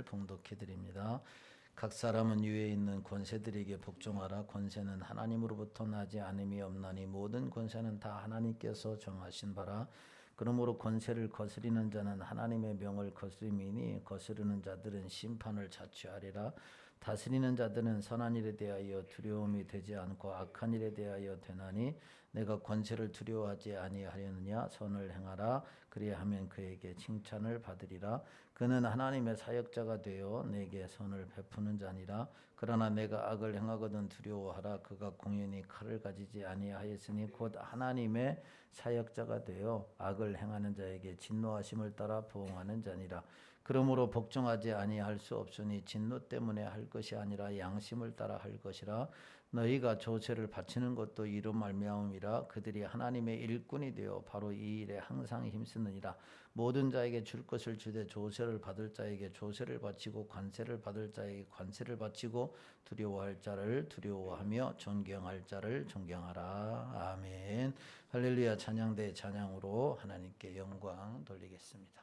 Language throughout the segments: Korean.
말씀을 봉독해 드립니다. 각 사람은 위에 있는 권세들에게 복종하라. 권세는 하나님으로부터 나지 않음이 없나니 모든 권세는 다 하나님께서 정하신 바라. 그러므로 권세를 거스리는 자는 하나님의 명을 거스림이니 거스르는 자들은 심판을 자취하리라. 다스리는 자들은 선한 일에 대하여 두려움이 되지 않고 악한 일에 대하여 되나니 내가 권세를 두려워하지 아니하려느냐. 선을 행하라. 그리하면 그에게 칭찬을 받으리라. 그는 하나님의 사역자가 되어 내게 선을 베푸는 자니라. 그러나 내가 악을 행하거든 두려워하라. 그가 공연히 칼을 가지지 아니하였으니 곧 하나님의 사역자가 되어 악을 행하는 자에게 진노하심을 따라 부응하는 자니라. 그러므로 복종하지 아니할 수 없으니 진노 때문에 할 것이 아니라 양심을 따라 할 것이라. 너희가 조세를 바치는 것도 이로 말미암음이라. 그들이 하나님의 일꾼이 되어 바로 이 일에 항상 힘쓰느니라. 모든 자에게 줄 것을 주되 조세를 받을 자에게 조세를 바치고 관세를 받을 자에게 관세를 바치고 두려워할 자를 두려워하며 존경할 자를 존경하라. 아멘. 할렐루야. 찬양대 찬양으로 하나님께 영광 돌리겠습니다.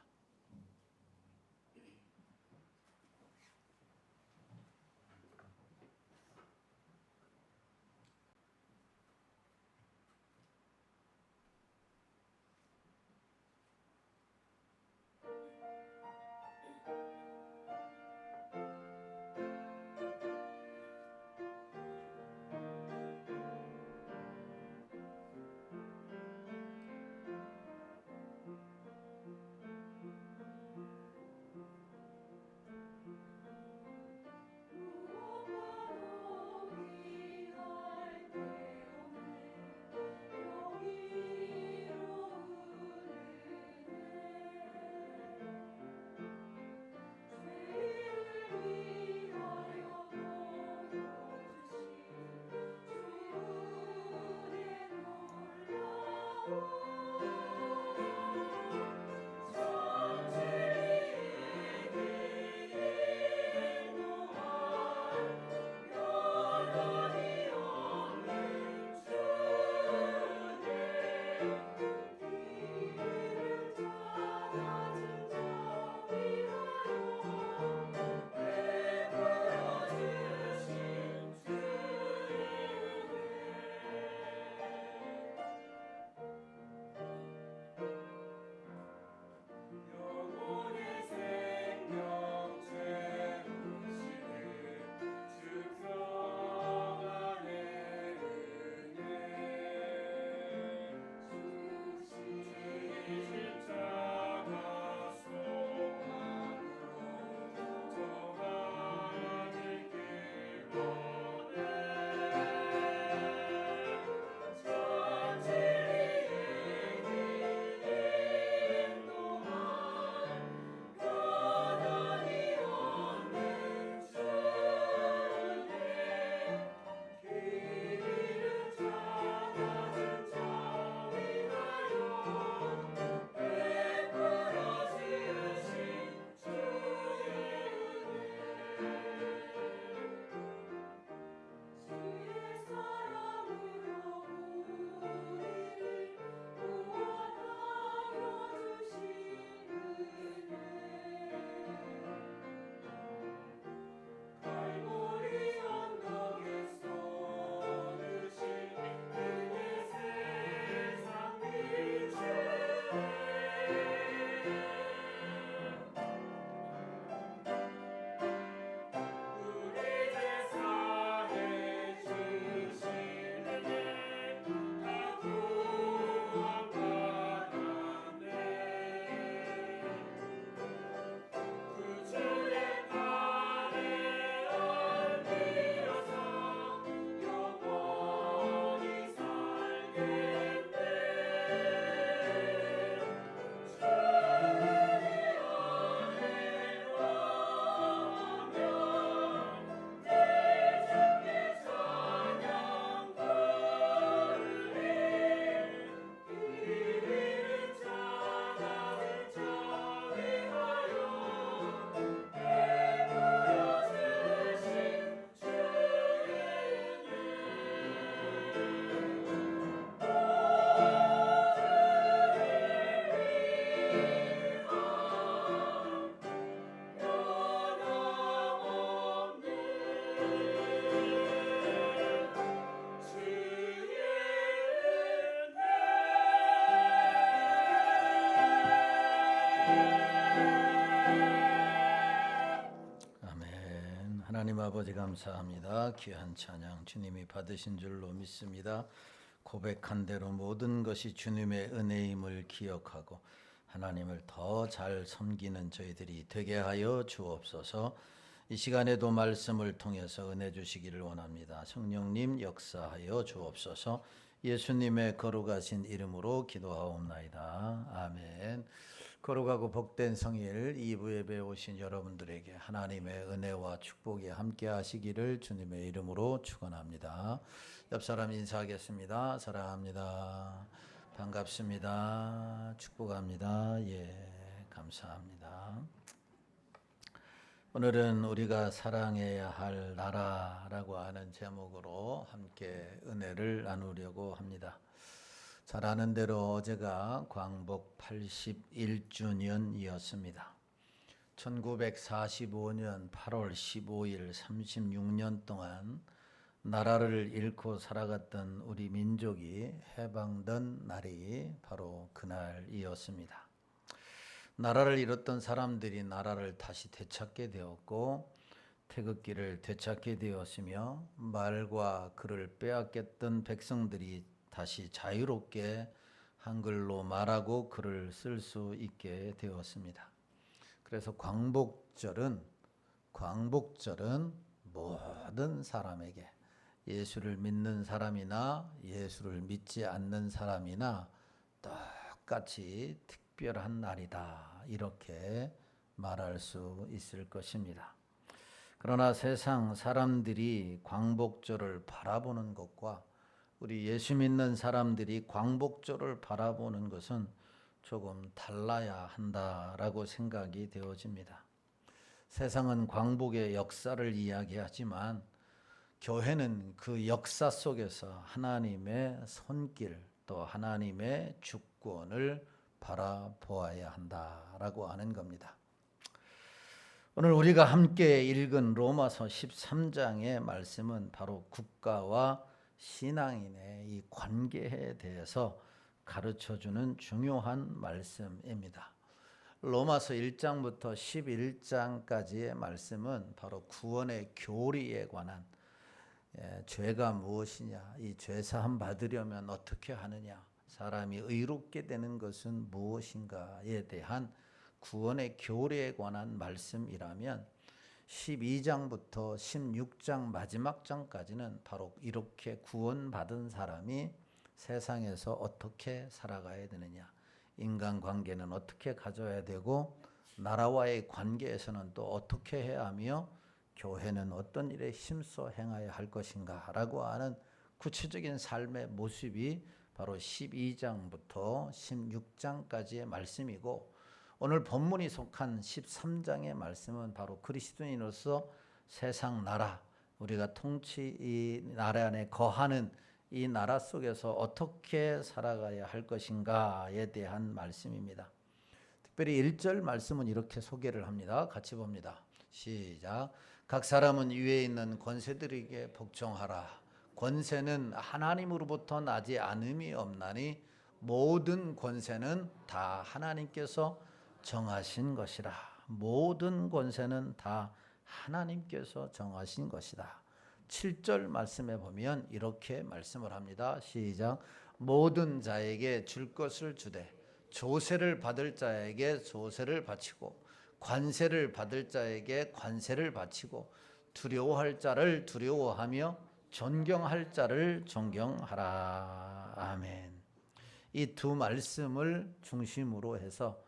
하나님 아버지 감사합니다. 귀한 찬양 주님이 받으신 줄로 믿습니다. 고백한 대로 모든 것이 주님의 은혜임을 기억하고 하나님을 더 잘 섬기는 저희들이 되게 하여 주옵소서. 이 시간에도 말씀을 통해서 은혜 주시기를 원합니다. 성령님 역사하여 주옵소서. 예수님의 거룩하신 이름으로 기도하옵나이다. 아멘. 거룩하고 복된 성일 2부 예배에 오신 여러분들에게 하나님의 은혜와 축복이 함께 하시기를 주님의 이름으로 축원합니다. 옆 사람 인사하겠습니다. 사랑합니다. 반갑습니다. 축복합니다. 예, 감사합니다. 오늘은 우리가 사랑해야 할 나라라고 하는 제목으로 함께 은혜를 나누려고 합니다. 잘 아는 대로 어제가 광복 81주년이었습니다. 1945년 8월 15일 36년 동안 나라를 잃고 살아갔던 우리 민족이 해방된 날이 바로 그날이었습니다. 나라를 잃었던 사람들이 나라를 다시 되찾게 되었고 태극기를 되찾게 되었으며 말과 글을 빼앗겼던 백성들이 다시 자유롭게 한글로 말하고 글을 쓸 수 있게 되었습니다. 그래서 광복절은 모든 사람에게 예수를 믿는 사람이나 예수를 믿지 않는 사람이나 똑같이 특별한 날이다, 이렇게 말할 수 있을 것입니다. 그러나 세상 사람들이 광복절을 바라보는 것과 우리 예수 믿는 사람들이 광복절을 바라보는 것은 조금 달라야 한다라고 생각이 되어집니다. 세상은 광복의 역사를 이야기하지만 교회는 그 역사 속에서 하나님의 손길 또 하나님의 주권을 바라보아야 한다라고 하는 겁니다. 오늘 우리가 함께 읽은 로마서 13장의 말씀은 바로 국가와 신앙인의 이 관계에 대해서 가르쳐주는 중요한 말씀입니다. 로마서 1장부터 11장까지의 말씀은 바로 구원의 교리에 관한 죄가 무엇이냐, 이 죄사함 받으려면 어떻게 하느냐, 사람이 의롭게 되는 것은 무엇인가에 대한 구원의 교리에 관한 말씀이라면 12장부터 16장 마지막 장까지는 바로 이렇게 구원받은 사람이 세상에서 어떻게 살아가야 되느냐, 인간관계는 어떻게 가져야 되고 나라와의 관계에서는 또 어떻게 해야 하며 교회는 어떤 일에 힘써 행하여야 할 것인가 라고 하는 구체적인 삶의 모습이 바로 12장부터 16장까지의 말씀이고, 오늘 본문이 속한 13장의 말씀은 바로 그리스도인으로서 세상 나라, 우리가 이 나라 안에 거하는 이 나라 속에서 어떻게 살아가야 할 것인가에 대한 말씀입니다. 특별히 1절 말씀은 이렇게 소개를 합니다. 같이 봅니다. 시작. 각 사람은 위에 있는 권세들에게 복종하라. 권세는 하나님으로부터 나지 않음이 없나니 모든 권세는 다 하나님께서 정하신 것이라. 모든 권세는 다 하나님께서 정하신 것이다. 7절 말씀에 보면 이렇게 말씀을 합니다. 시작. 모든 자에게 줄 것을 주되 조세를 받을 자에게 조세를 바치고 관세를 받을 자에게 관세를 바치고 두려워할 자를 두려워하며 존경할 자를 존경하라. 아멘. 이 두 말씀을 중심으로 해서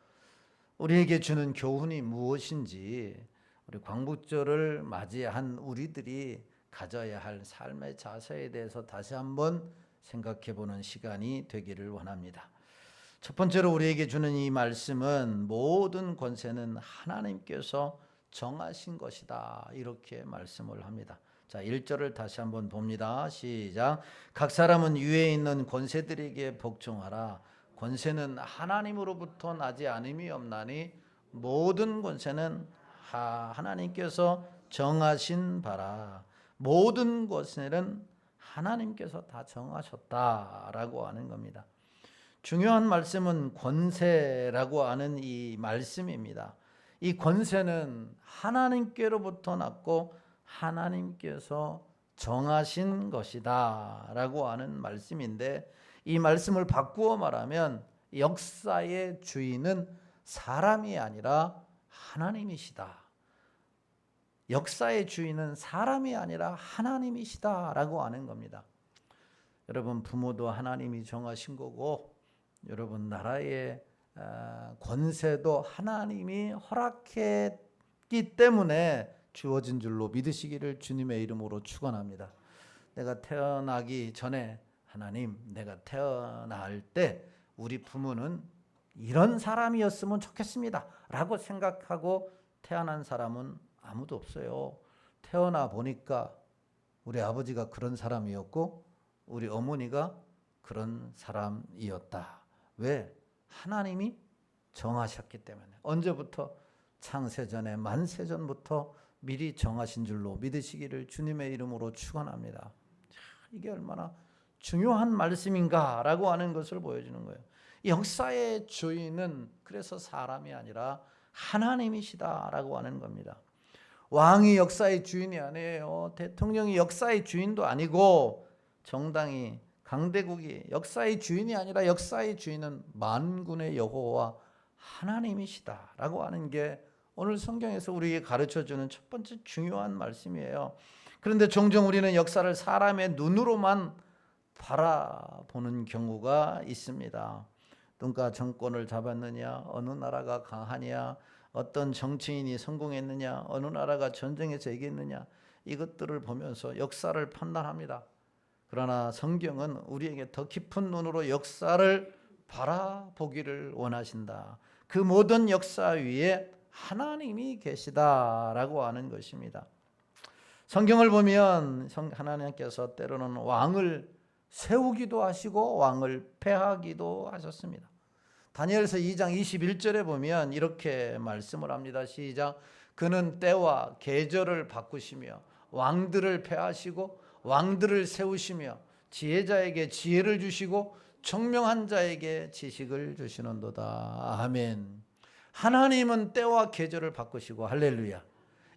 우리에게 주는 교훈이 무엇인지, 우리 광복절을 맞이한 우리들이 가져야 할 삶의 자세에 대해서 다시 한번 생각해 보는 시간이 되기를 원합니다. 첫 번째로 우리에게 주는 이 말씀은 모든 권세는 하나님께서 정하신 것이다, 이렇게 말씀을 합니다. 자, 1절을 다시 한번 봅니다. 시작. 각 사람은 위에 있는 권세들에게 복종하라. 권세는 하나님으로부터 나지 않음이 없나니 모든 권세는 하나님께서 정하신 바라. 모든 권세는 하나님께서 다 정하셨다라고 하는 겁니다. 중요한 말씀은 권세라고 하는 이 말씀입니다. 이 권세는 하나님께로부터 났고 하나님께서 정하신 것이다 라고 하는 말씀인데, 이 말씀을 바꾸어 말하면 역사의 주인은 사람이 아니라 하나님이시다. 역사의 주인은 사람이 아니라 하나님이시다 라고 하는 겁니다. 여러분, 부모도 하나님이 정하신 거고, 여러분 나라의 권세도 하나님이 허락했기 때문에 주어진 줄로 믿으시기를 주님의 이름으로 축원합니다. 내가 태어나기 전에 하나님, 내가 태어날 때 우리 부모는 이런 사람이었으면 좋겠습니다 라고 생각하고 태어난 사람은 아무도 없어요. 태어나 보니까 우리 아버지가 그런 사람이었고 우리 어머니가 그런 사람이었다. 왜? 하나님이 정하셨기 때문에. 언제부터? 창세전에 만세전부터 미리 정하신 줄로 믿으시기를 주님의 이름으로 축원합니다. 이게 얼마나 중요한 말씀인가라고 하는 것을 보여주는 거예요. 역사의 주인은 그래서 사람이 아니라 하나님이시다라고 하는 겁니다. 왕이 역사의 주인이 아니에요. 대통령이 역사의 주인도 아니고, 정당이, 강대국이 역사의 주인이 아니라 역사의 주인은 만군의 여호와 하나님이시다라고 하는 게 오늘 성경에서 우리에게 가르쳐주는 첫 번째 중요한 말씀이에요. 그런데 종종 우리는 역사를 사람의 눈으로만 바라보는 경우가 있습니다. 누가 정권을 잡았느냐, 어느 나라가 강하냐, 어떤 정치인이 성공했느냐, 어느 나라가 전쟁에서 이겼느냐, 이것들을 보면서 역사를 판단합니다. 그러나 성경은 우리에게 더 깊은 눈으로 역사를 바라보기를 원하신다. 그 모든 역사 위에 하나님이 계시다라고 하는 것입니다. 성경을 보면 하나님께서 때로는 왕을 세우기도 하시고 왕을 폐하기도 하셨습니다. 다니엘서 2장 21절에 보면 이렇게 말씀을 합니다. 시작. 그는 때와 계절을 바꾸시며 왕들을 폐하시고 왕들을 세우시며 지혜자에게 지혜를 주시고 총명한 자에게 지식을 주시는도다. 아멘. 하나님은 때와 계절을 바꾸시고, 할렐루야.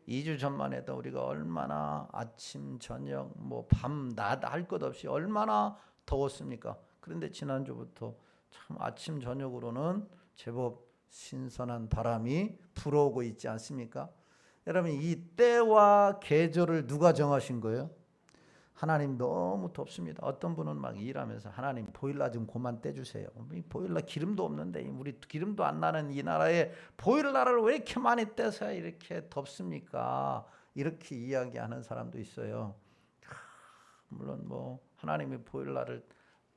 2주 전만 해도 우리가 얼마나 아침, 저녁, 밤, 낮 할 것 없이 얼마나 더웠습니까? 그런데 지난주부터 참 아침, 저녁으로는 제법 신선한 바람이 불어오고 있지 않습니까? 여러분, 이 때와 계절을 누가 정하신 거예요? 하나님 너무 덥습니다. 어떤 분은 막 일하면서 하나님 보일러 좀 그만 떼주세요. 보일러 기름도 없는데, 우리 기름도 안 나는 이 나라에 보일러를 왜 이렇게 많이 떼서 이렇게 덥습니까? 이렇게 이야기하는 사람도 있어요. 물론 하나님이 보일러를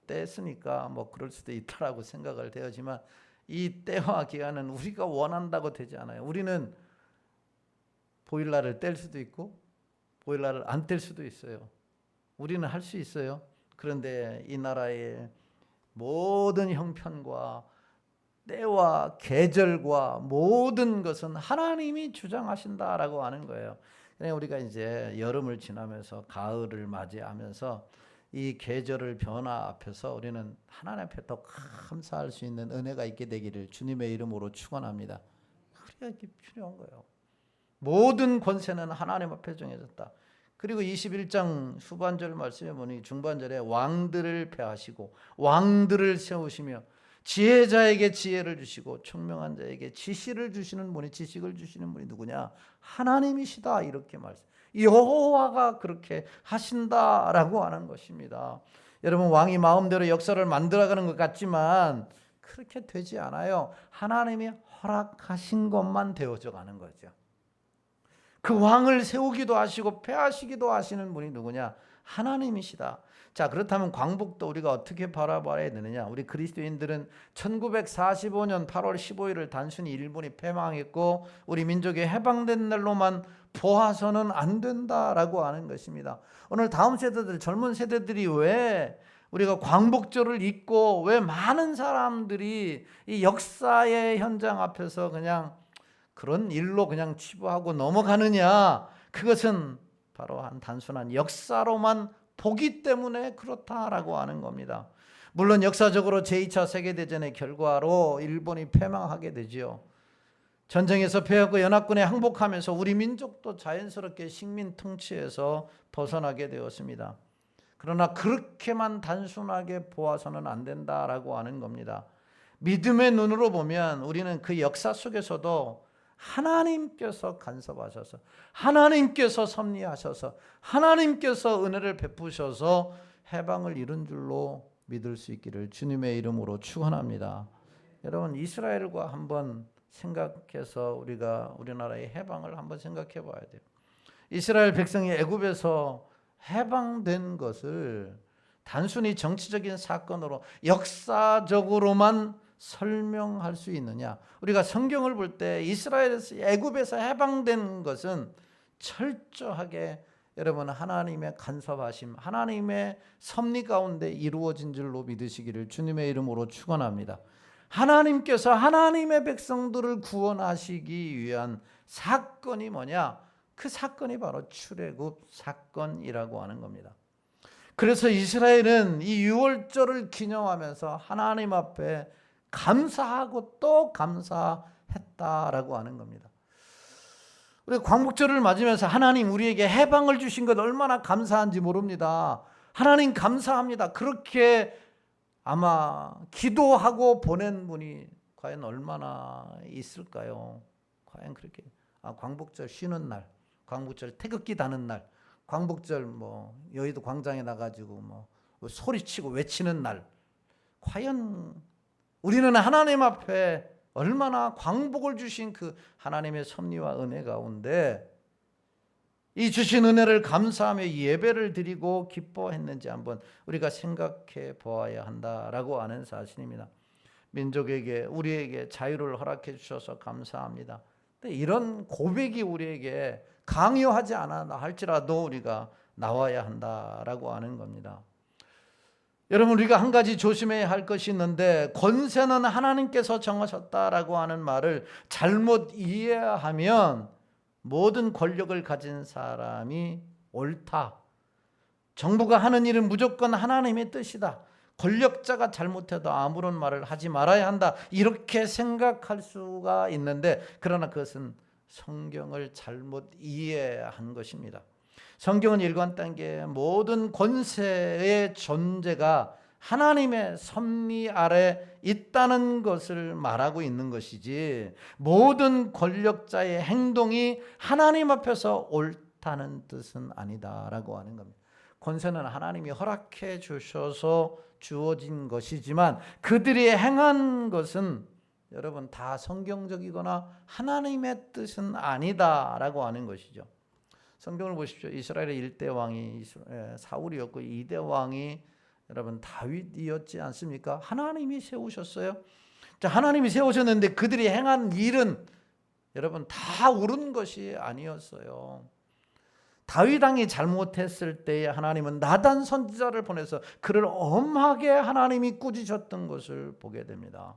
뗐으니까 그럴 수도 있다라고 생각을 되지만, 이 때와 기간은 우리가 원한다고 되지 않아요. 우리는 보일러를 뗄 수도 있고 보일러를 안 뗄 수도 있어요. 우리는 할 수 있어요. 그런데 이 나라의 모든 형편과 때와 계절과 모든 것은 하나님이 주장하신다라고 하는 거예요. 우리가 이제 여름을 지나면서 가을을 맞이하면서 이 계절을 변화 앞에서 우리는 하나님 앞에 더 감사할 수 있는 은혜가 있게 되기를 주님의 이름으로 축원합니다. 그래야 이게 필요한 거예요. 모든 권세는 하나님 앞에 정해졌다. 그리고 21장 후반절 말씀에 보니 중반절에 왕들을 폐하시고 왕들을 세우시며 지혜자에게 지혜를 주시고 총명한 자에게 지식을 주시는 분이 누구냐? 하나님이시다. 이렇게 말씀. 여호와가 그렇게 하신다라고 하는 것입니다. 여러분, 왕이 마음대로 역사를 만들어가는 것 같지만 그렇게 되지 않아요. 하나님이 허락하신 것만 되어져 가는 거죠. 그 왕을 세우기도 하시고 폐하시기도 하시는 분이 누구냐? 하나님이시다. 자, 그렇다면 광복도 우리가 어떻게 바라봐야 되느냐? 우리 그리스도인들은 1945년 8월 15일을 단순히 일본이 패망했고 우리 민족이 해방된 날로만 보아서는 안 된다라고 하는 것입니다. 오늘 다음 세대들, 젊은 세대들이 왜 우리가 광복절을 잊고 왜 많은 사람들이 이 역사의 현장 앞에서 그냥 그런 일로 그냥 치부하고 넘어가느냐? 그것은 바로 한 단순한 역사로만 보기 때문에 그렇다라고 하는 겁니다. 물론 역사적으로 제2차 세계대전의 결과로 일본이 패망하게 되지요. 전쟁에서 패하고 연합군에 항복하면서 우리 민족도 자연스럽게 식민 통치에서 벗어나게 되었습니다. 그러나 그렇게만 단순하게 보아서는 안 된다라고 하는 겁니다. 믿음의 눈으로 보면 우리는 그 역사 속에서도 하나님께서 간섭하셔서, 하나님께서 섭리하셔서, 하나님께서 은혜를 베푸셔서 해방을 이룬 줄로 믿을 수 있기를 주님의 이름으로 축원합니다. 여러분, 이스라엘과 한번 생각해서 우리가 우리나라의 해방을 한번 생각해 봐야 돼요. 이스라엘 백성이 애굽에서 해방된 것을 단순히 정치적인 사건으로 역사적으로만 설명할 수 있느냐? 우리가 성경을 볼 때 이스라엘에서 애굽에서 해방된 것은 철저하게 여러분 하나님의 간섭하심, 하나님의 섭리 가운데 이루어진 줄로 믿으시기를 주님의 이름으로 축원합니다. 하나님께서 하나님의 백성들을 구원하시기 위한 사건이 뭐냐? 그 사건이 바로 출애굽 사건이라고 하는 겁니다. 그래서 이스라엘은 이 유월절을 기념하면서 하나님 앞에 감사하고 또 감사했다라고 하는 겁니다. 우리 광복절을 맞으면서 하나님 우리에게 해방을 주신 것 얼마나 감사한지 모릅니다. 하나님 감사합니다. 그렇게 아마 기도하고 보낸 분이 과연 얼마나 있을까요? 과연 그렇게 광복절 쉬는 날, 광복절 태극기 다는 날, 광복절 여의도 광장에 나가지고 소리치고 외치는 날, 과연 우리는 하나님 앞에 얼마나 광복을 주신 그 하나님의 섭리와 은혜 가운데 이 주신 은혜를 감사하며 예배를 드리고 기뻐했는지 한번 우리가 생각해 보아야 한다라고 하는 사실입니다. 민족에게 우리에게 자유를 허락해 주셔서 감사합니다. 근데 이런 고백이 우리에게 강요하지 않아 할지라도 우리가 나와야 한다라고 하는 겁니다. 여러분, 우리가 한 가지 조심해야 할 것이 있는데 권세는 하나님께서 정하셨다라고 하는 말을 잘못 이해하면 모든 권력을 가진 사람이 옳다. 정부가 하는 일은 무조건 하나님의 뜻이다. 권력자가 잘못해도 아무런 말을 하지 말아야 한다. 이렇게 생각할 수가 있는데 그러나 그것은 성경을 잘못 이해한 것입니다. 성경은 일관되게 모든 권세의 존재가 하나님의 섭리 아래 있다는 것을 말하고 있는 것이지 모든 권력자의 행동이 하나님 앞에서 옳다는 뜻은 아니다라고 하는 겁니다. 권세는 하나님이 허락해 주셔서 주어진 것이지만 그들이 행한 것은 여러분 다 성경적이거나 하나님의 뜻은 아니다라고 하는 것이죠. 성경을 보십시오. 이스라엘의 1대 왕이 사울이었고 2대 왕이 여러분 다윗이었지 않습니까? 하나님이 세우셨어요. 자, 하나님이 세우셨는데 그들이 행한 일은 여러분 다 옳은 것이 아니었어요. 다윗 왕이 잘못했을 때에 하나님은 나단 선지자를 보내서 그를 엄하게 하나님이 꾸짖으셨던 것을 보게 됩니다.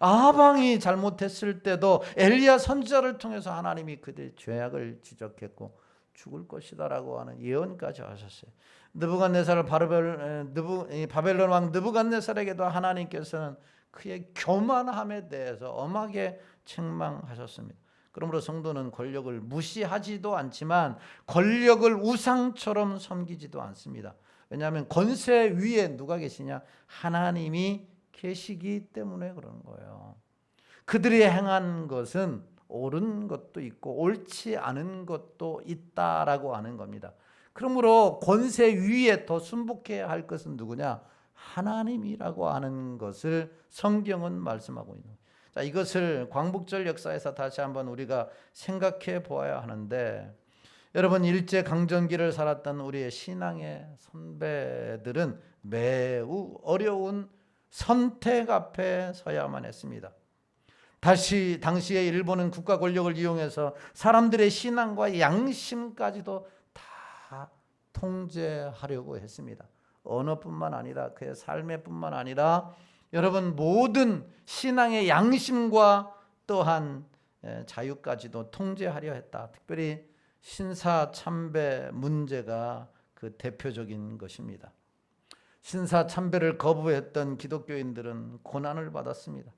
아합 왕이 잘못했을 때도 엘리야 선지자를 통해서 하나님이 그들의 죄악을 지적했고 죽을 것이다라고 하는 예언까지 하셨어요. 바벨론 왕 느부갓네살에게도 하나님께서는 그의 교만함에 대해서 엄하게 책망하셨습니다. 그러므로 성도는 권력을 무시하지도 않지만 권력을 우상처럼 섬기지도 않습니다. 왜냐하면 권세 위에 누가 계시냐? 하나님이 계시기 때문에 그런 거예요. 그들이 행한 것은 옳은 것도 있고 옳지 않은 것도 있다라고 하는 겁니다. 그러므로 권세 위에 더 순복해야 할 것은 누구냐? 하나님이라고 하는 것을 성경은 말씀하고 있는 거예요. 자, 이것을 광복절 역사에서 다시 한번 우리가 생각해 보아야 하는데 여러분 일제 강점기를 살았던 우리의 신앙의 선배들은 매우 어려운 선택 앞에 서야만 했습니다. 당시에 일본은 국가 권력을 이용해서 사람들의 신앙과 양심까지도 다 통제하려고 했습니다. 언어뿐만 아니라 그의 삶에뿐만 아니라 여러분 모든 신앙의 양심과 또한 자유까지도 통제하려 했다. 특별히 신사참배 문제가 그 대표적인 것입니다. 신사참배를 거부했던 기독교인들은 고난을 받았습니다.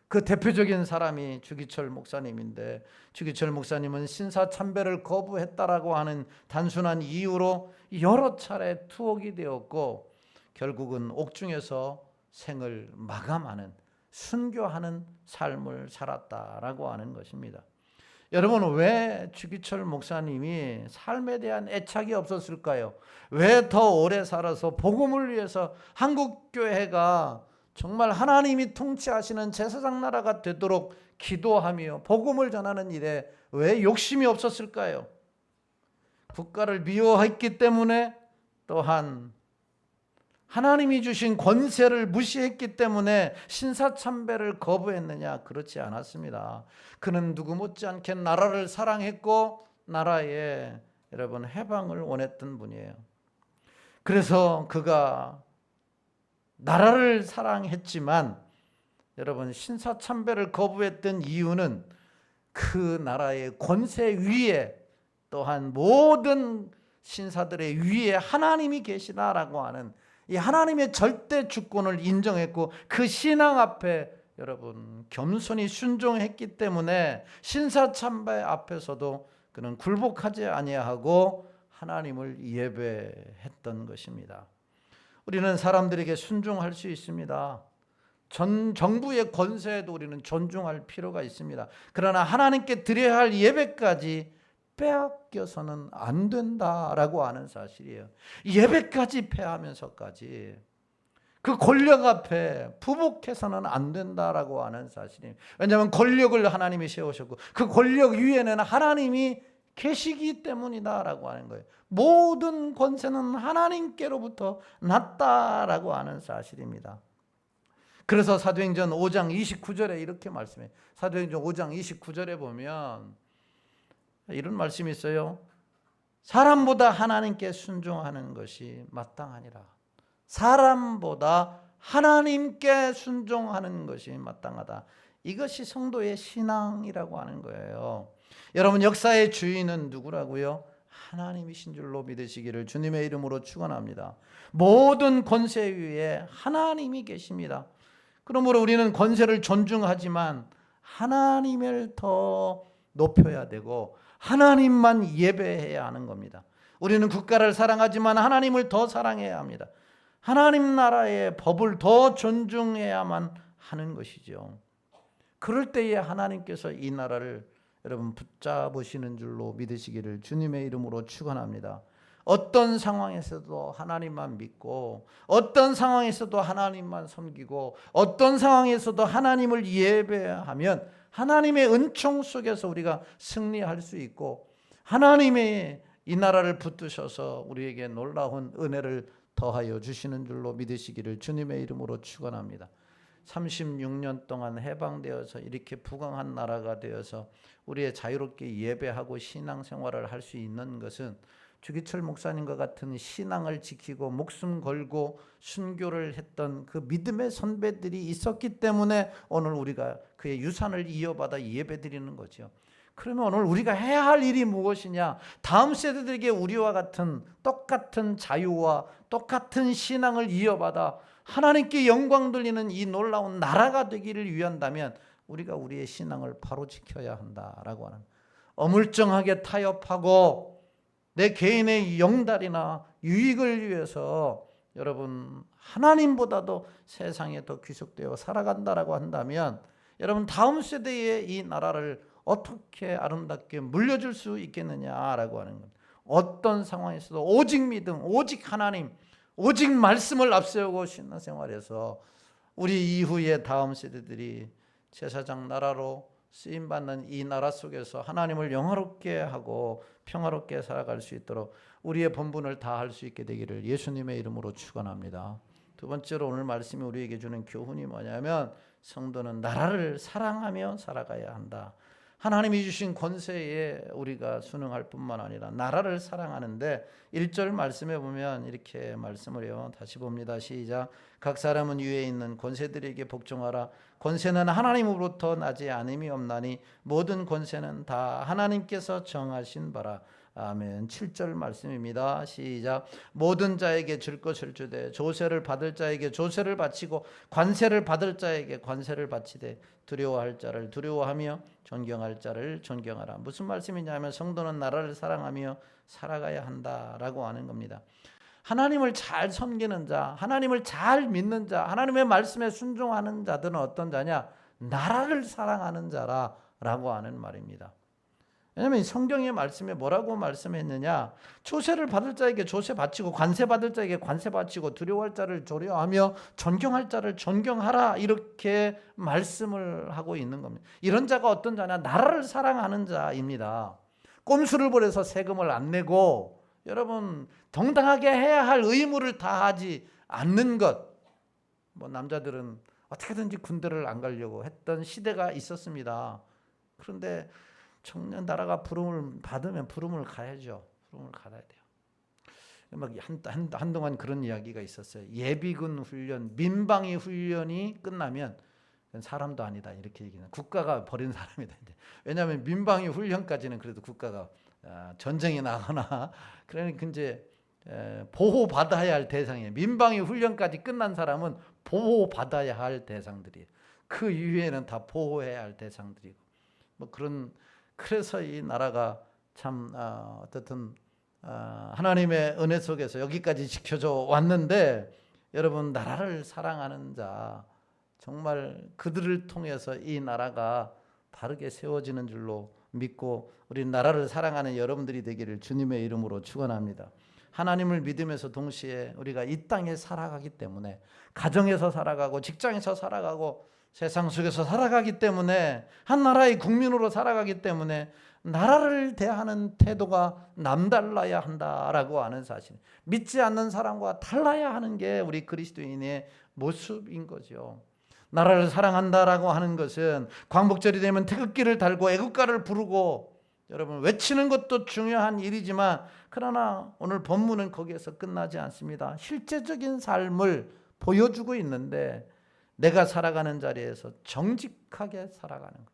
그 대표적인 사람이 주기철 목사님인데, 주기철 목사님은 신사참배를 거부했다라고 하는 단순한 이유로 여러 차례 투옥이 되었고 결국은 옥중에서 생을 마감하는, 순교하는 삶을 살았다라고 하는 것입니다. 여러분, 왜 주기철 목사님이 삶에 대한 애착이 없었을까요? 왜 더 오래 살아서 복음을 위해서 한국교회가 정말 하나님이 통치하시는 제사장 나라가 되도록 기도하며 복음을 전하는 일에 왜 욕심이 없었을까요? 국가를 미워했기 때문에, 또한 하나님이 주신 권세를 무시했기 때문에 신사참배를 거부했느냐? 그렇지 않았습니다. 그는 누구 못지않게 나라를 사랑했고 나라의 여러분 해방을 원했던 분이에요. 그래서 그가 나라를 사랑했지만 여러분 신사참배를 거부했던 이유는 그 나라의 권세 위에, 또한 모든 신사들의 위에 하나님이 계시다라고 하는 이 하나님의 절대 주권을 인정했고 그 신앙 앞에 여러분 겸손히 순종했기 때문에 신사참배 앞에서도 그는 굴복하지 아니하고 하나님을 예배했던 것입니다. 우리는 사람들에게 순종할 수 있습니다. 전 정부의 권세에도 우리는 존중할 필요가 있습니다. 그러나 하나님께 드려야 할 예배까지 빼앗겨서는 안 된다라고 하는 사실이에요. 예배까지 패하면서까지 그 권력 앞에 부복해서는 안 된다라고 하는 사실이에요. 왜냐하면 권력을 하나님이 세우셨고 그 권력 위에는 하나님이 계시기 때문이다라고 하는 거예요. 모든 권세는 하나님께로부터 났다라고 하는 사실입니다. 그래서 사도행전 5장 29절에 이렇게 말씀해요. 사도행전 5장 29절에 보면 이런 말씀이 있어요. 사람보다 하나님께 순종하는 것이 마땅하니라. 사람보다 하나님께 순종하는 것이 마땅하다. 이것이 성도의 신앙이라고 하는 거예요. 여러분, 역사의 주인은 누구라고요? 하나님이신 줄로 믿으시기를 주님의 이름으로 축원합니다. 모든 권세 위에 하나님이 계십니다. 그러므로 우리는 권세를 존중하지만 하나님을 더 높여야 되고 하나님만 예배해야 하는 겁니다. 우리는 국가를 사랑하지만 하나님을 더 사랑해야 합니다. 하나님 나라의 법을 더 존중해야만 하는 것이죠. 그럴 때에 하나님께서 이 나라를 여러분 붙잡으시는 줄로 믿으시기를 주님의 이름으로 축원합니다. 어떤 상황에서도 하나님만 믿고 어떤 상황에서도 하나님만 섬기고 어떤 상황에서도 하나님을 예배하면 하나님의 은총 속에서 우리가 승리할 수 있고 하나님의 이 나라를 붙드셔서 우리에게 놀라운 은혜를 더하여 주시는 줄로 믿으시기를 주님의 이름으로 축원합니다. 36년 동안 해방되어서 이렇게 부강한 나라가 되어서 우리의 자유롭게 예배하고 신앙생활을 할 수 있는 것은 주기철 목사님과 같은 신앙을 지키고 목숨 걸고 순교를 했던 그 믿음의 선배들이 있었기 때문에 오늘 우리가 그의 유산을 이어받아 예배드리는 거죠. 그러면 오늘 우리가 해야 할 일이 무엇이냐? 다음 세대들에게 우리와 같은 똑같은 자유와 똑같은 신앙을 이어받아 하나님께 영광 돌리는 이 놀라운 나라가 되기를 위한다면 우리가 우리의 신앙을 바로 지켜야 한다라고 하는, 어물쩡하게 타협하고 내 개인의 영달이나 유익을 위해서 여러분 하나님보다도 세상에 더 귀속되어 살아간다라고 한다면 여러분 다음 세대에 이 나라를 어떻게 아름답게 물려줄 수 있겠느냐라고 하는 겁니다. 어떤 상황에서도 오직 믿음, 오직 하나님, 오직 말씀을 앞세우고 신앙생활에서 우리 이후에 다음 세대들이 제사장 나라로 쓰임받는 이 나라 속에서 하나님을 영화롭게 하고 평화롭게 살아갈 수 있도록 우리의 본분을 다할 수 있게 되기를 예수님의 이름으로 축원합니다. 두 번째로 오늘 말씀이 우리에게 주는 교훈이 뭐냐면 성도는 나라를 사랑하며 살아가야 한다. 하나님이 주신 권세에 우리가 순응할 뿐만 아니라 나라를 사랑하는데 1절 말씀에 보면 이렇게 말씀을 해요. 다시 봅니다. 시작. 각 사람은 위에 있는 권세들에게 복종하라. 권세는 하나님으로부터 나지 않음이 없나니 모든 권세는 다 하나님께서 정하신 바라. 아멘. 7절 말씀입니다. 시작. 모든 자에게 줄 것을 주되 조세를 받을 자에게 조세를 바치고 관세를 받을 자에게 관세를 바치되 두려워할 자를 두려워하며 존경할 자를 존경하라. 무슨 말씀이냐면 성도는 나라를 사랑하며 살아가야 한다라고 하는 겁니다. 하나님을 잘 섬기는 자, 하나님을 잘 믿는 자, 하나님의 말씀에 순종하는 자들은 어떤 자냐? 나라를 사랑하는 자라고 하는 말입니다. 왜냐하면 성경의 말씀에 뭐라고 말씀했느냐? 조세를 받을 자에게 조세 바치고 관세 받을 자에게 관세 바치고 두려워할 자를 두려워하며 존경할 자를 존경하라, 이렇게 말씀을 하고 있는 겁니다. 이런 자가 어떤 자냐? 나라를 사랑하는 자입니다. 꼼수를 부려서 세금을 안 내고 여러분 정당하게 해야 할 의무를 다하지 않는 것. 뭐 남자들은 어떻게든지 군대를 안 가려고 했던 시대가 있었습니다. 그런데 청년 나라가 부름을 받으면 부름을 가야죠. 부름을 가야 돼요. 막 한동안 그런 이야기가 있었어요. 예비군 훈련, 민방위 훈련이 끝나면 사람도 아니다, 이렇게 얘기는. 국가가 버린 사람이다. 왜냐하면 민방위 훈련까지는 그래도 국가가 전쟁이 나거나 그러니까 이제 보호받아야 할 대상이에요. 민방위 훈련까지 끝난 사람은 보호받아야 할 대상들이에요. 그 이후에는 다 보호해야 할 대상들이고 뭐 그런. 그래서 이 나라가 참 어떻든 하나님의 은혜 속에서 여기까지 지켜져 왔는데, 여러분 나라를 사랑하는 자, 정말 그들을 통해서 이 나라가 바르게 세워지는 줄로 믿고 우리 나라를 사랑하는 여러분들이 되기를 주님의 이름으로 축원합니다. 하나님을 믿으면서 동시에 우리가 이 땅에 살아가기 때문에, 가정에서 살아가고 직장에서 살아가고 세상 속에서 살아가기 때문에, 한 나라의 국민으로 살아가기 때문에 나라를 대하는 태도가 남달라야 한다라고 하는 사실, 믿지 않는 사람과 달라야 하는 게 우리 그리스도인의 모습인 거죠. 나라를 사랑한다라고 하는 것은 광복절이 되면 태극기를 달고 애국가를 부르고 여러분 외치는 것도 중요한 일이지만, 그러나 오늘 본문은 거기에서 끝나지 않습니다. 실제적인 삶을 보여주고 있는데, 내가 살아가는 자리에서 정직하게 살아가는 것,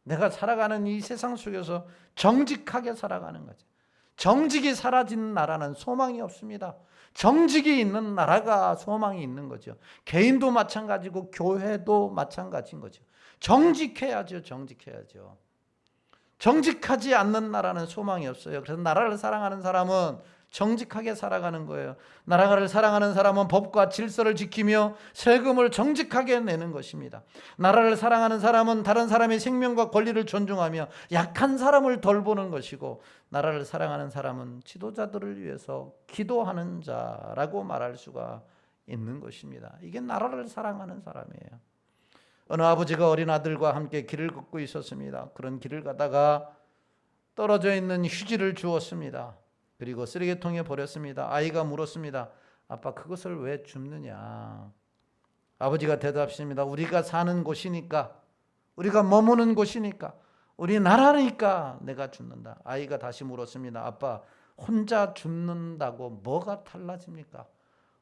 내가 살아가는 이 세상 속에서 정직하게 살아가는 거죠. 정직이 사라진 나라는 소망이 없습니다. 정직이 있는 나라가 소망이 있는 거죠. 개인도 마찬가지고 교회도 마찬가지인 거죠. 정직해야죠. 정직해야죠. 정직하지 않는 나라는 소망이 없어요. 그래서 나라를 사랑하는 사람은 정직하게 살아가는 거예요. 나라를 사랑하는 사람은 법과 질서를 지키며 세금을 정직하게 내는 것입니다. 나라를 사랑하는 사람은 다른 사람의 생명과 권리를 존중하며 약한 사람을 돌보는 것이고, 나라를 사랑하는 사람은 지도자들을 위해서 기도하는 자라고 말할 수가 있는 것입니다. 이게 나라를 사랑하는 사람이에요. 어느 아버지가 어린 아들과 함께 길을 걷고 있었습니다. 그런 길을 가다가 떨어져 있는 휴지를 주었습니다. 그리고 쓰레기통에 버렸습니다. 아이가 물었습니다. 아빠, 그것을 왜 줍느냐? 아버지가 대답했습니다. 우리가 사는 곳이니까, 우리가 머무는 곳이니까, 우리 나라니까 내가 줍는다. 아이가 다시 물었습니다. 아빠, 혼자 줍는다고 뭐가 달라집니까?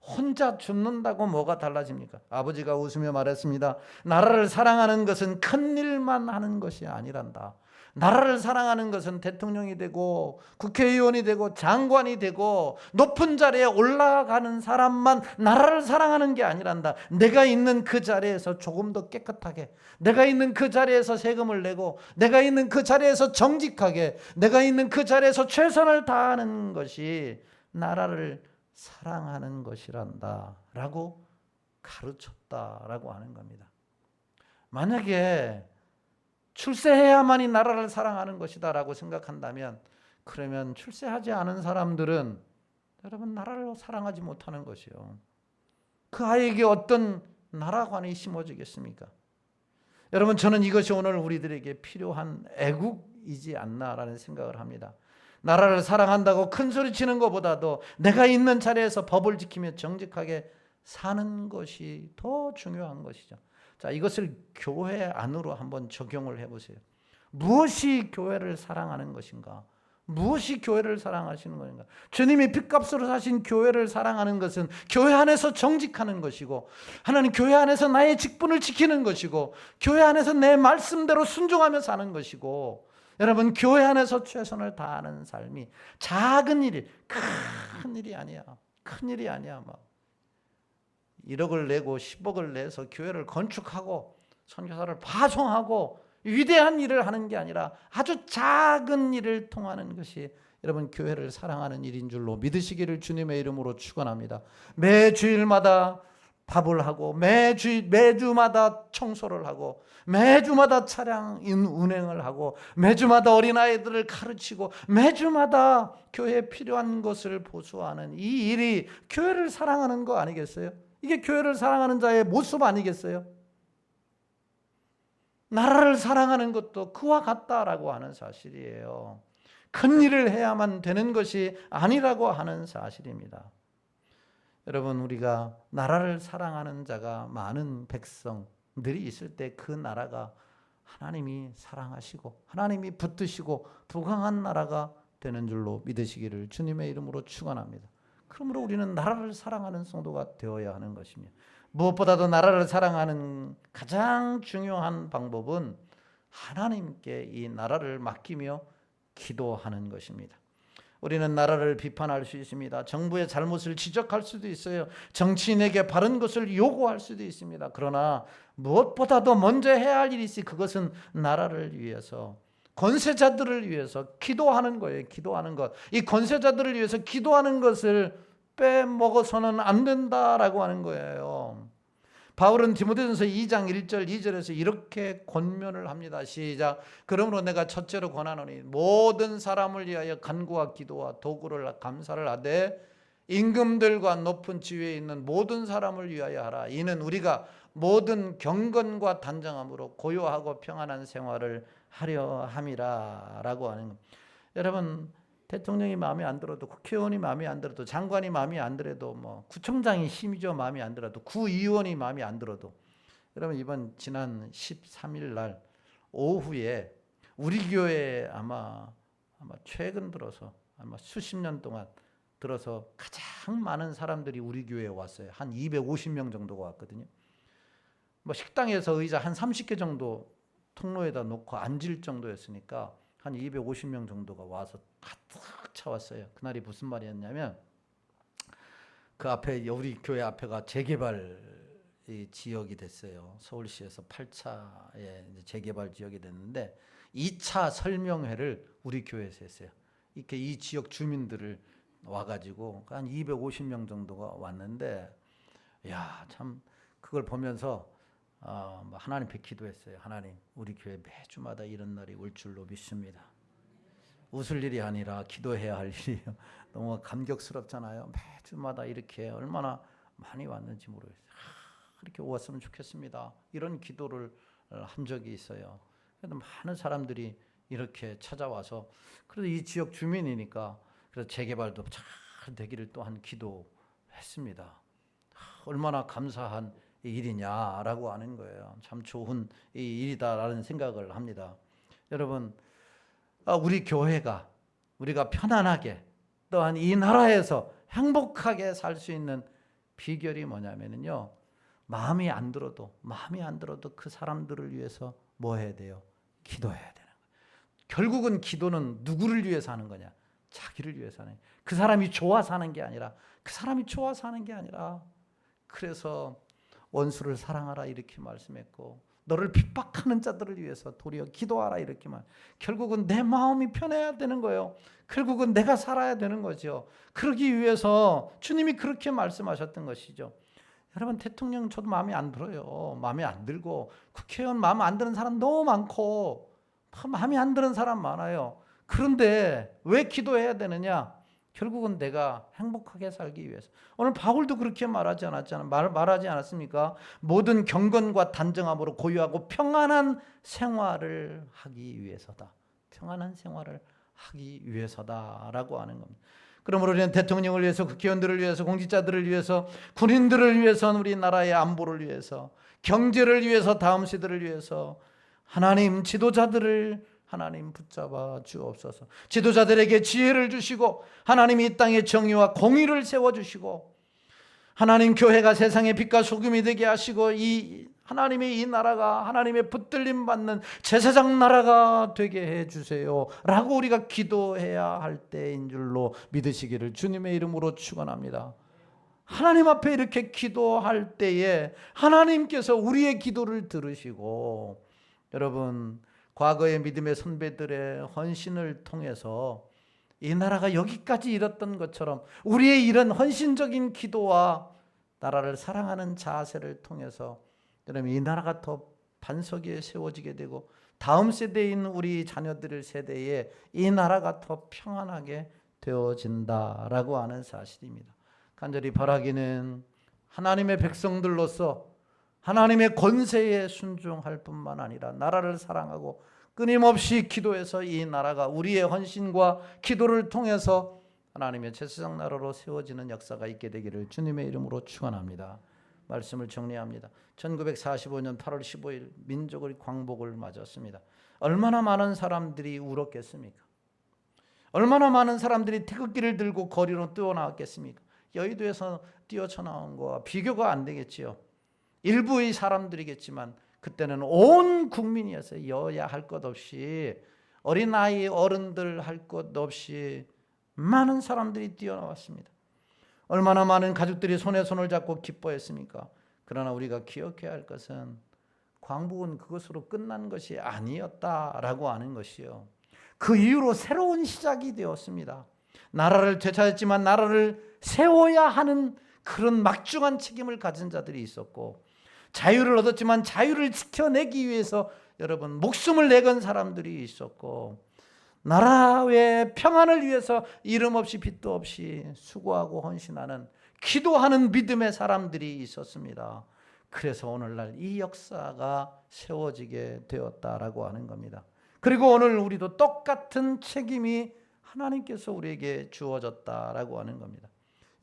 혼자 줍는다고 뭐가 달라집니까? 아버지가 웃으며 말했습니다. 나라를 사랑하는 것은 큰 일만 하는 것이 아니란다. 나라를 사랑하는 것은 대통령이 되고 국회의원이 되고 장관이 되고 높은 자리에 올라가는 사람만 나라를 사랑하는 게 아니란다. 내가 있는 그 자리에서 조금 더 깨끗하게, 내가 있는 그 자리에서 세금을 내고, 내가 있는 그 자리에서 정직하게, 내가 있는 그 자리에서 최선을 다하는 것이 나라를 사랑하는 것이란다 라고 가르쳤다라고 하는 겁니다. 만약에 출세해야만이 나라를 사랑하는 것이다 라고 생각한다면, 그러면 출세하지 않은 사람들은 여러분 나라를 사랑하지 못하는 것이요. 그 아이에게 어떤 나라관이 심어지겠습니까? 여러분, 저는 이것이 오늘 우리들에게 필요한 애국이지 않나라는 생각을 합니다. 나라를 사랑한다고 큰 소리 치는 것보다도 내가 있는 자리에서 법을 지키며 정직하게 사는 것이 더 중요한 것이죠. 자, 이것을 교회 안으로 한번 적용을 해보세요. 무엇이 교회를 사랑하는 것인가? 무엇이 교회를 사랑하시는 것인가? 주님이 핏값으로 사신 교회를 사랑하는 것은 교회 안에서 정직하는 것이고, 하나님 교회 안에서 나의 직분을 지키는 것이고, 교회 안에서 내 말씀대로 순종하며 사는 것이고, 여러분 교회 안에서 최선을 다하는 삶이 작은 일이, 큰 일이 아니야. 큰 일이 아니야. 막 1억을 내고 10억을 내서 교회를 건축하고 선교사를 파송하고 위대한 일을 하는 게 아니라 아주 작은 일을 통하는 것이 여러분 교회를 사랑하는 일인 줄로 믿으시기를 주님의 이름으로 축원합니다. 매 주일마다 밥을 하고 매주마다 청소를 하고 매주마다 차량 운행을 하고 매주마다 어린아이들을 가르치고 매주마다 교회에 필요한 것을 보수하는 이 일이 교회를 사랑하는 거 아니겠어요? 이게 교회를 사랑하는 자의 모습 아니겠어요? 나라를 사랑하는 것도 그와 같다라고 하는 사실이에요. 큰 일을 해야만 되는 것이 아니라고 하는 사실입니다. 여러분 우리가 나라를 사랑하는 자가 많은 백성들이 있을 때 그 나라가 하나님이 사랑하시고 하나님이 붙드시고 부강한 나라가 되는 줄로 믿으시기를 주님의 이름으로 축원합니다. 그러므로 우리는 나라를 사랑하는 성도가 되어야 하는 것입니다. 무엇보다도 나라를 사랑하는 가장 중요한 방법은 하나님께 이 나라를 맡기며 기도하는 것입니다. 우리는 나라를 비판할 수 있습니다. 정부의 잘못을 지적할 수도 있어요. 정치인에게 바른 것을 요구할 수도 있습니다. 그러나 무엇보다도 먼저 해야 할 일이 있으니 그것은 나라를 위해서, 권세자들을 위해서 기도하는 거예요. 기도하는 것. 이 권세자들을 위해서 기도하는 것을 빼먹어서는 안 된다라고 하는 거예요. 바울은 디모데전서 2장 1절 2절에서 이렇게 권면을 합니다. 시작. 그러므로 내가 첫째로 권하노니 모든 사람을 위하여 간구와 기도와 도구를 감사를 하되 임금들과 높은 지위에 있는 모든 사람을 위하여 하라. 이는 우리가 모든 경건과 단정함으로 고요하고 평안한 생활을 하려 함이라 라고 하는 겁니다. 여러분 대통령이 마음에 안 들어도, 국회의원이 마음에 안 들어도, 장관이 마음에 안 들어도, 구청장이 심지어 마음에 안 들어도, 구의원이 마음에 안 들어도, 여러분 이번 지난 13일 날 오후에 우리 교회에 아마 최근 들어서 아마 수십 년 동안 들어서 가장 많은 사람들이 우리 교회에 왔어요. 한 250명 정도가 왔거든요. 식당에서 의자 한 30개 정도 통로에다 놓고 앉을 정도였으니까 한 250명 정도가 와서 가득 차왔어요. 그날이 무슨 말이었냐면 그 앞에 우리 교회 앞에가 재개발 지역이 됐어요. 서울시에서 8차의 재개발 지역이 됐는데 2차 설명회를 우리 교회에서 했어요. 이렇게 이 지역 주민들을 와가지고 한 250명 정도가 왔는데, 야, 참 그걸 보면서 하나님께 기도했어요. 하나님, 우리 교회 매주마다 이런 날이 올 줄로 믿습니다. 웃을 일이 아니라 기도해야 할 일이에요. 너무 감격스럽잖아요. 매주마다 이렇게 얼마나 많이 왔는지 모르겠어요. 그렇게 왔으면 좋겠습니다. 이런 기도를 한 적이 있어요. 그래도 많은 사람들이 이렇게 찾아와서, 그래도 이 지역 주민이니까 그래서 재개발도 잘 되기를 또한 기도했습니다. 얼마나 감사한 일이냐라고 하는 거예요. 참 좋은 일이다라는 생각을 합니다. 여러분, 우리 교회가 우리가 편안하게 또한 이 나라에서 행복하게 살 수 있는 비결이 뭐냐면요, 마음이 안 들어도 그 사람들을 위해서 뭐 해야 돼요? 기도해야 되는 거예요. 결국은 기도는 누구를 위해서 하는 거냐? 자기를 위해서 하는 거예요. 그 사람이 좋아서 하는 게 아니라, 그래서 원수를 사랑하라 이렇게 말씀했고, 너를 핍박하는 자들을 위해서 도리어 기도하라 이렇게 말. 결국은 내 마음이 편해야 되는 거예요. 결국은 내가 살아야 되는 거죠. 그러기 위해서 주님이 그렇게 말씀하셨던 것이죠. 여러분, 대통령 저도 마음에 안 들어요. 마음에 안 들고, 국회의원 마음에 안 드는 사람 너무 많고, 마음에 안 드는 사람 많아요. 그런데 왜 기도해야 되느냐? 결국은 내가 행복하게 살기 위해서. 오늘 바울도 그렇게 말하지 않았습니까? 모든 경건과 단정함으로 고요하고 평안한 생활을 하기 위해서다. 평안한 생활을 하기 위해서다라고 하는 겁니다. 그러므로 우리는 대통령을 위해서, 국회의원들을 위해서, 공직자들을 위해서, 군인들을 위해서, 우리나라의 안보를 위해서, 경제를 위해서, 다음 세대를 위해서, 하나님 지도자들을 하나님 붙잡아 주옵소서. 지도자들에게 지혜를 주시고 하나님 이 땅에 정의와 공의를 세워주시고 하나님 교회가 세상의 빛과 소금이 되게 하시고 하나님의 이 나라가 하나님의 붙들림 받는 제사장 나라가 되게 해주세요 라고 우리가 기도해야 할 때인 줄로 믿으시기를 주님의 이름으로 축원합니다. 하나님 앞에 이렇게 기도할 때에 하나님께서 우리의 기도를 들으시고, 여러분 과거의 믿음의 선배들의 헌신을 통해서 이 나라가 여기까지 이뤘던 것처럼 우리의 이런 헌신적인 기도와 나라를 사랑하는 자세를 통해서 여러분 이 나라가 더 반석에 세워지게 되고 다음 세대인 우리 자녀들 세대에 이 나라가 더 평안하게 되어진다라고 하는 사실입니다. 간절히 바라기는 하나님의 백성들로서 하나님의 권세에 순종할 뿐만 아니라 나라를 사랑하고 끊임없이 기도해서 이 나라가 우리의 헌신과 기도를 통해서 하나님의 제사장 나라로 세워지는 역사가 있게 되기를 주님의 이름으로 축원합니다. 말씀을 정리합니다. 1945년 8월 15일 민족의 광복을 맞았습니다. 얼마나 많은 사람들이 울었겠습니까? 얼마나 많은 사람들이 태극기를 들고 거리로 뛰어나왔겠습니까? 여의도에서 뛰어쳐 나온 거와 비교가 안 되겠지요. 일부의 사람들이겠지만 그때는 온 국민이었어요. 여야 할 것 없이, 어린아이 어른들 할 것 없이 많은 사람들이 뛰어나왔습니다. 얼마나 많은 가족들이 손에 손을 잡고 기뻐했습니까? 그러나 우리가 기억해야 할 것은 광복은 그것으로 끝난 것이 아니었다라고 하는 것이요. 그 이후로 새로운 시작이 되었습니다. 나라를 되찾았지만 나라를 세워야 하는 그런 막중한 책임을 가진 자들이 있었고, 자유를 얻었지만 자유를 지켜내기 위해서 여러분 목숨을 내건 사람들이 있었고, 나라의 평안을 위해서 이름 없이 빚도 없이 수고하고 헌신하는 기도하는 믿음의 사람들이 있었습니다. 그래서 오늘날 이 역사가 세워지게 되었다라고 하는 겁니다. 그리고 오늘 우리도 똑같은 책임이 하나님께서 우리에게 주어졌다라고 하는 겁니다.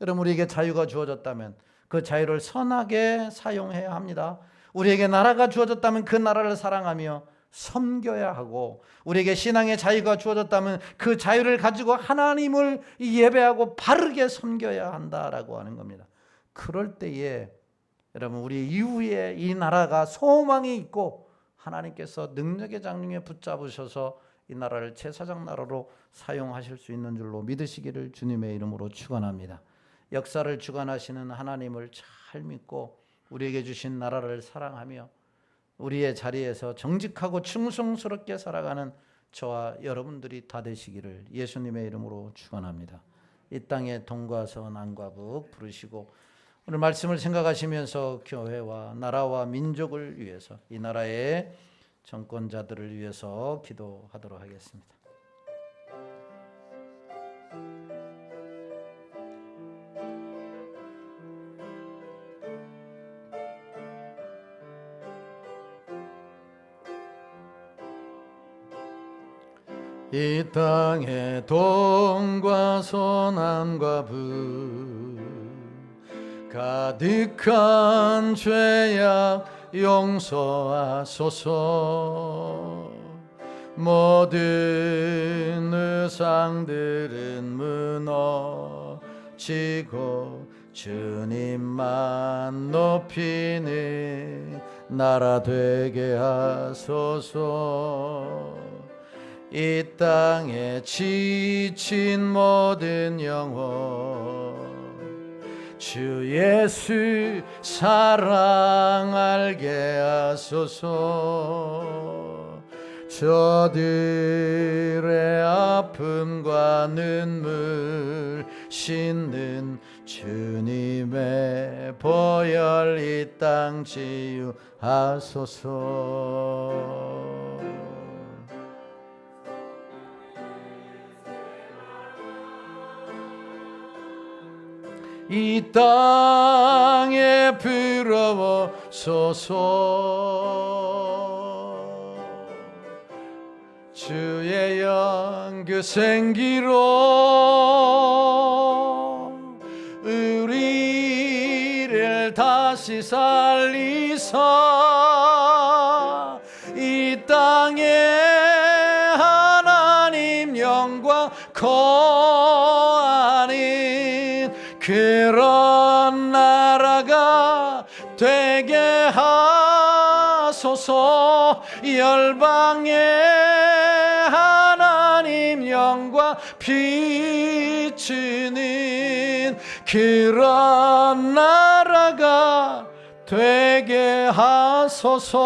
여러분 우리에게 자유가 주어졌다면 그 자유를 선하게 사용해야 합니다. 우리에게 나라가 주어졌다면 그 나라를 사랑하며 섬겨야 하고, 우리에게 신앙의 자유가 주어졌다면 그 자유를 가지고 하나님을 예배하고 바르게 섬겨야 한다라고 하는 겁니다. 그럴 때에 여러분 우리 이후에 이 나라가 소망이 있고 하나님께서 능력의 장중에 붙잡으셔서 이 나라를 제사장 나라로 사용하실 수 있는 줄로 믿으시기를 주님의 이름으로 축원합니다. 역사를 주관하시는 하나님을 잘 믿고 우리에게 주신 나라를 사랑하며 우리의 자리에서 정직하고 충성스럽게 살아가는 저와 여러분들이 다 되시기를 예수님의 이름으로 축원합니다. 이 땅에 동과 서 남과 북 부르시고 오늘 말씀을 생각하시면서 교회와 나라와 민족을 위해서 이 나라의 정권자들을 위해서 기도하도록 하겠습니다. 이 땅에 동과 서남과 북 가득한 죄악 용서하소서. 모든 의상들은 무너지고 주님만 높이는 나라 되게 하소서. 이 땅에 지친 모든 영혼 주 예수 사랑 알게 하소서. 저들의 아픔과 눈물 씻는 주님의 보혈 이 땅 치유하소서. 이 땅에 불어오소서. 주의 영 그 생기로 우리를 다시 살리사 이 땅에 아닌 그런 나라가 되게 하소서. 열방의 하나님 영광 비치는 그런 나라가 되게 하소서.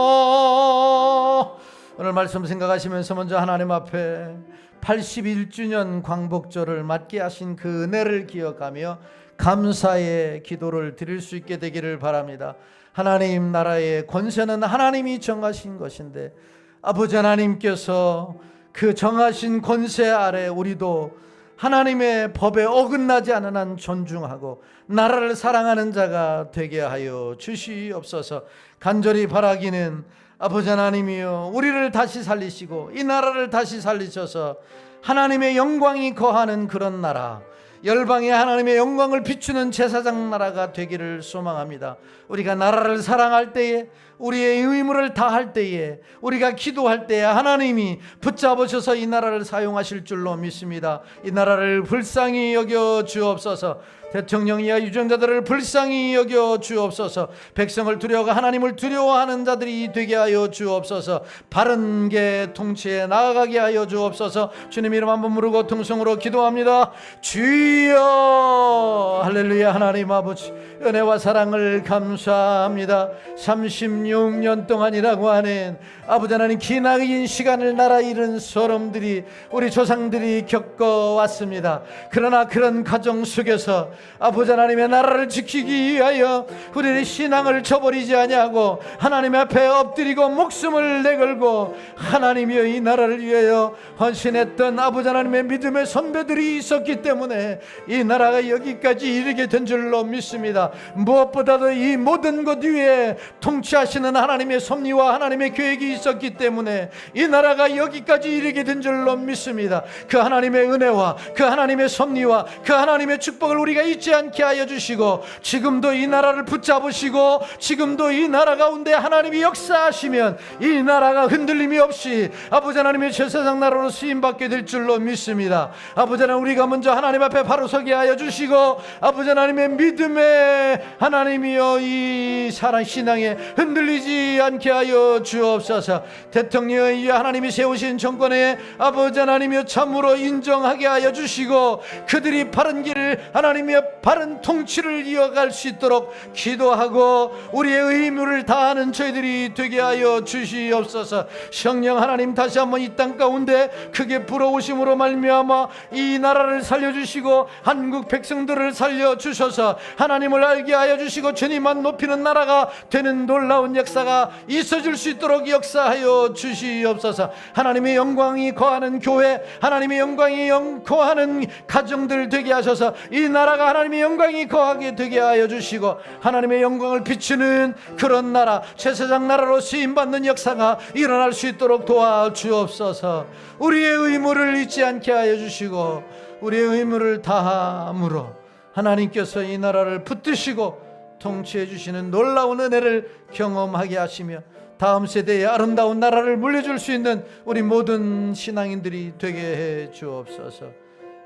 오늘 말씀 생각하시면서 먼저 하나님 앞에 81주년 광복절을 맞게 하신 그 은혜를 기억하며 감사의 기도를 드릴 수 있게 되기를 바랍니다. 하나님 나라의 권세는 하나님이 정하신 것인데 아버지 하나님께서 그 정하신 권세 아래 우리도 하나님의 법에 어긋나지 않은 한 존중하고 나라를 사랑하는 자가 되게 하여 주시옵소서. 간절히 바라기는 아버지 하나님이여, 우리를 다시 살리시고 이 나라를 다시 살리셔서 하나님의 영광이 거하는 그런 나라, 열방의 하나님의 영광을 비추는 제사장 나라가 되기를 소망합니다. 우리가 나라를 사랑할 때에, 우리의 의무를 다할 때에, 우리가 기도할 때에 하나님이 붙잡으셔서 이 나라를 사용하실 줄로 믿습니다. 이 나라를 불쌍히 여겨 주옵소서. 대통령 이하 유정자들을 불쌍히 여겨 주옵소서. 백성을 두려워하고 하나님을 두려워하는 자들이 되게 하여 주옵소서. 바른 게 통치에 나아가게 하여 주옵소서. 주님 이름 한번 부르고 통성으로 기도합니다. 주여. 할렐루야. 하나님 아버지 은혜와 사랑을 감사합니다. 36년 동안이라고 하는 아버지 하나님 기나긴 시간을 나라 잃은 소름들이 우리 조상들이 겪어왔습니다. 그러나 그런 가정 속에서 아버지 하나님의 나라를 지키기 위하여 우리의 신앙을 저버리지 아니하고 하나님 앞에 엎드리고 목숨을 내걸고 하나님이여 이 나라를 위하여 헌신했던 아버지 하나님의 믿음의 선배들이 있었기 때문에 이 나라가 여기까지 이르게 된 줄로 믿습니다. 무엇보다도 이 모든 것 위에 통치하시는 하나님의 섭리와 하나님의 계획이 있었기 때문에 이 나라가 여기까지 이르게 된 줄로 믿습니다. 그 하나님의 은혜와 그 하나님의 섭리와 그 하나님의 축복을 우리가 잊지 않게 하여 주시고 지금도 이 나라를 붙잡으시고 지금도 이 나라 가운데 하나님이 역사하시면 이 나라가 흔들림이 없이 아버지 하나님의 제사장 나라로 쓰임받게 될 줄로 믿습니다. 아버지 하나님 우리가 먼저 하나님 앞에 바로 서게 하여 주시고 아버지 하나님의 믿음에 하나님이여 이 사랑 신앙에 흔들리지 않게 하여 주옵소서. 대통령이 하나님이 세우신 정권에 아버지 하나님이여 참으로 인정하게 하여 주시고 그들이 바른 길을 하나님의 바른 통치를 이어갈 수 있도록 기도하고 우리의 의무를 다하는 저희들이 되게 하여 주시옵소서. 성령 하나님 다시 한번 이 땅 가운데 크게 불어오심으로 말미암아 이 나라를 살려주시고 한국 백성들을 살려주셔서 하나님을 알게 하여 주시고 주님만 높이는 나라가 되는 놀라운 역사가 있어질 수 있도록 역사하여 주시옵소서. 하나님의 영광이 거하는 교회, 하나님의 영광이 거하는 가정들 되게 하셔서 이 나라가 하나님의 영광이 거하게 되게 하여 주시고 하나님의 영광을 비추는 그런 나라, 제사장 나라로 쓰임받는 역사가 일어날 수 있도록 도와주옵소서. 우리의 의무를 잊지 않게 하여 주시고 우리의 의무를 다함으로 하나님께서 이 나라를 붙드시고 통치해 주시는 놀라운 은혜를 경험하게 하시며 다음 세대에 아름다운 나라를 물려줄 수 있는 우리 모든 신앙인들이 되게 해 주옵소서.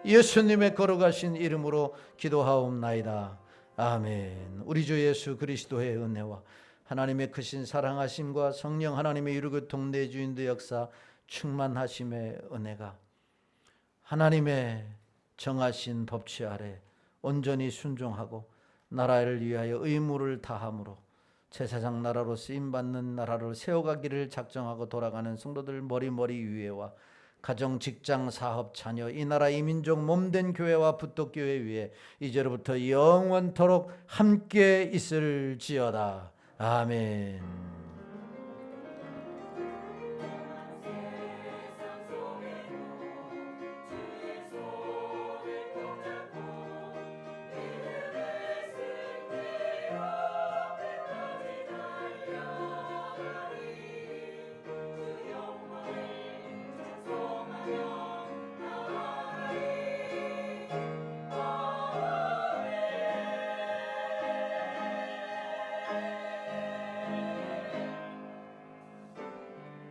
예수님의 걸어가신 이름으로 기도하옵나이다. 아멘. 우리 주 예수 그리스도의 은혜와 하나님의 크신 사랑하심과 성령 하나님의 이루고 동네 주인의 역사 충만하심의 은혜가 하나님의 정하신 법치 아래 온전히 순종하고 나라를 위하여 의무를 다함으로 제사장 나라로 쓰임받는 나라를 세워가기를 작정하고 돌아가는 성도들 머리머리 위에와 가정, 직장, 사업, 자녀, 이 나라 이 민족 몸된 교회와 부떡교회 위에 이제로부터 영원토록 함께 있을지어다. 아멘.